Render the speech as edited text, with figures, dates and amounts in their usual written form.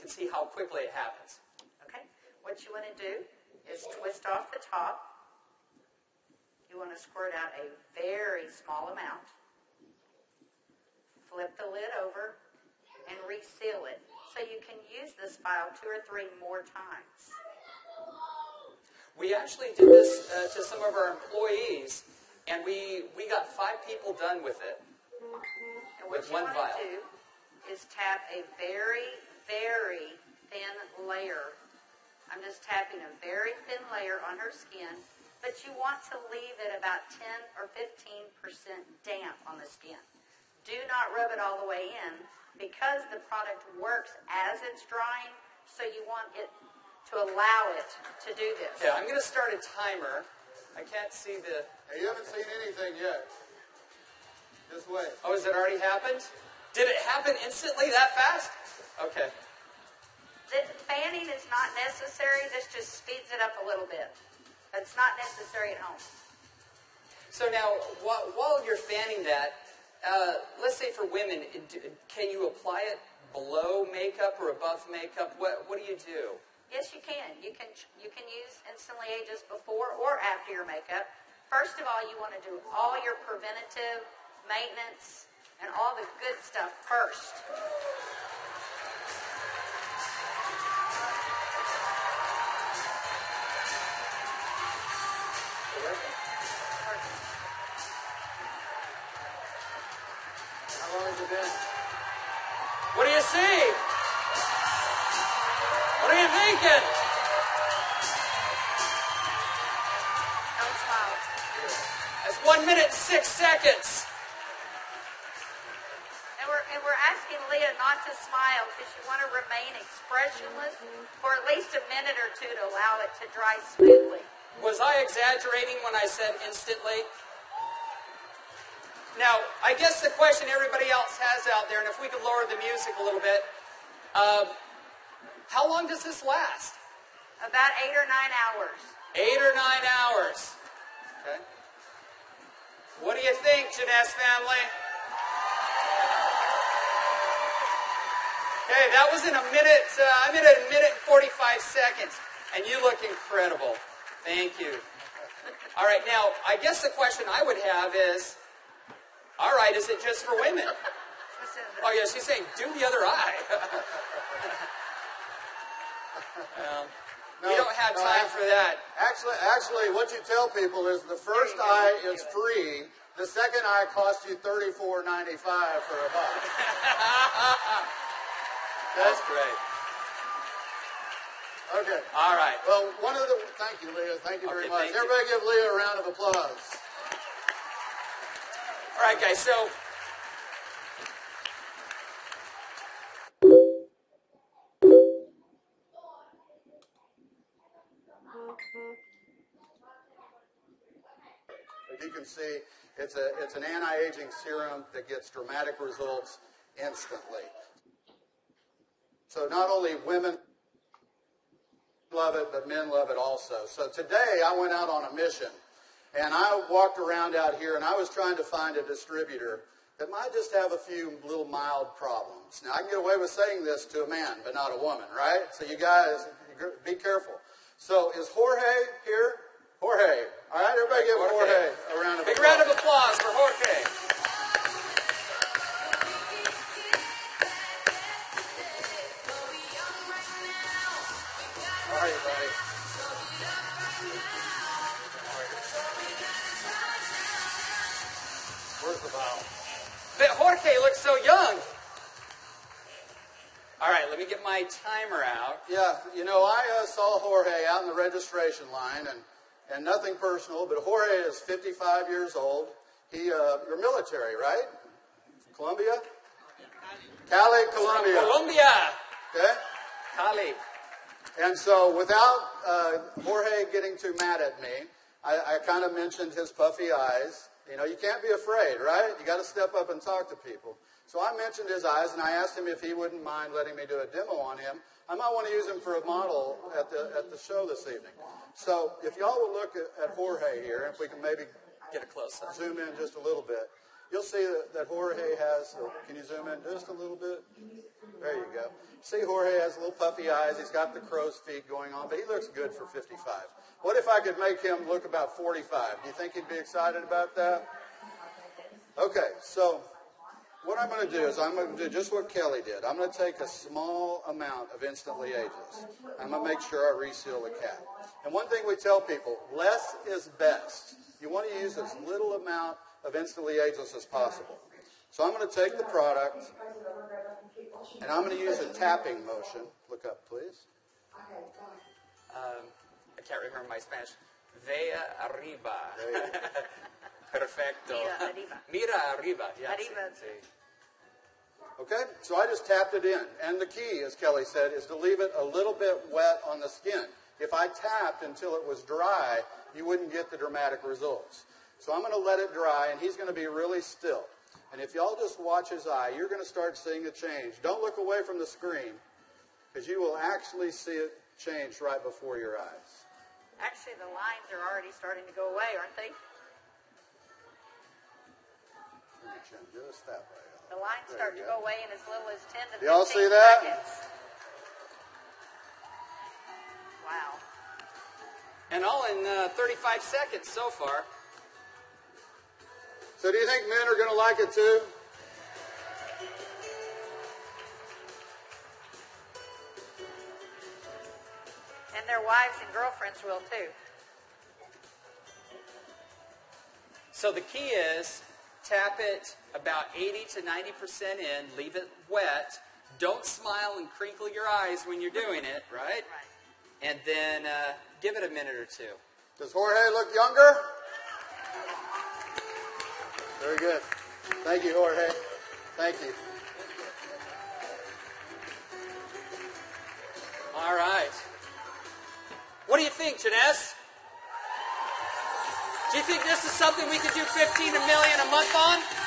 can see how quickly it happens. Okay. What you want to do is twist off the top. You want to squirt out a very small amount. Flip the lid over and reseal it so you can use this file 2 or 3 more times. We actually did this to some of our employees, and we got 5 people done with it. And what you want to do is tap a very, very thin layer. I'm just tapping a very thin layer on her skin, but you want to leave it about 10 or 15% damp on the skin. Do not rub it all the way in because the product works as it's drying, so you want it to allow it to do this. Okay, I'm going to start a timer. I can't see the... Hey, you haven't seen anything yet. Just wait. Oh, has it already happened? Did it happen instantly that fast? Okay. The fanning is not necessary. This just speeds it up a little bit. It's not necessary at home. So now, while you're fanning that, let's say for women, can you apply it below makeup or above makeup? What do you do? Yes, you can. You can use Instantly Ageless before or after your makeup. First of all, you want to do all your preventative maintenance and all the good stuff first. How long has it been? What do you see? What are you thinking? Don't smile. That's 1 minute and 6 seconds. And we're asking Leah not to smile because you want to remain expressionless for at least a minute or 2 to allow it to dry smoothly. Was I exaggerating when I said instantly? Now, I guess the question everybody else has out there, and if we could lower the music a little bit, how long does this last? About 8 or 9 hours. 8 or 9 hours. Okay. What do you think, Jeunesse family? Okay, that was in a minute. I'm at a minute and 45 seconds, and you look incredible. Thank you. All right, now, I guess the question I would have is, all right, is it just for women? Oh, yeah, she's saying, do the other eye. We don't have time for that. Actually, what you tell people is the first eye is free. The second eye costs you $34.95 for a buck. That's great. Okay. All right. Well, thank you, Leah. Thank you very much. Thank you. Everybody give Leah a round of applause. All right, guys, so as you can see, it's an anti-aging serum that gets dramatic results instantly. So not only women love it, but men love it also. So today I went out on a mission, and I walked around out here, and I was trying to find a distributor that might just have a few little mild problems. Now, I can get away with saying this to a man, but not a woman, right? So you guys, be careful. So is Jorge here? Jorge. All right, everybody give Jorge a round of applause. Big round of applause for Jorge. How are you, buddy? Where's the bottle? But Jorge looks so young. All right, let me get my timer out. Yeah, you know, I saw Jorge out in the registration line, and nothing personal, but Jorge is 55 years old. You're military, right? Colombia? Cali, Colombia. Colombia. Okay? Cali. And so without Jorge getting too mad at me, I kind of mentioned his puffy eyes. You know, you can't be afraid, right? You got to step up and talk to people. So I mentioned his eyes, and I asked him if he wouldn't mind letting me do a demo on him. I might want to use him for a model at the show this evening. So if y'all will look at Jorge here, if we can maybe Get a close-up. zoom in just a little bit. you'll see that Jorge has, can you zoom in just a little bit? There you go. See, Jorge has little puffy eyes. He's got the crow's feet going on, but he looks good for 55. What if I could make him look about 45? Do you think he'd be excited about that? Okay, so what I'm going to do is I'm going to do just what Kelly did. I'm going to take a small amount of Instantly Ageless. I'm going to make sure I reseal the cap. And one thing we tell people, less is best. You want to use as little amount of Instantly Ageless as possible. So I'm going to take the product, and I'm going to use a tapping motion. Look up, please. I can't remember my Spanish. Vea arriba. Perfecto. Mira arriba. Mira arriba. Yeah, Arriba. Okay, so I just tapped it in. And the key, as Kelly said, is to leave it a little bit wet on the skin. If I tapped until it was dry, you wouldn't get the dramatic results. So I'm going to let it dry, and he's going to be really still. And if y'all just watch his eye, you're going to start seeing a change. Don't look away from the screen, because you will actually see it change right before your eyes. Actually, the lines are already starting to go away, aren't they? Just that way. The lines start to go away in as little as 10 to 15 Y'all see that? seconds. Wow. And all in 35 seconds so far. So do you think men are going to like it too? And their wives and girlfriends will too. So the key is tap it about 80 to 90% in, leave it wet. Don't smile and crinkle your eyes when you're doing it, right? Right. And then give it a minute or two. Does Jorge look younger? Very good. Thank you, Jorge. Thank you. All right. What do you think, Jeunesse? Do you think this is something we could do 15 million a month on?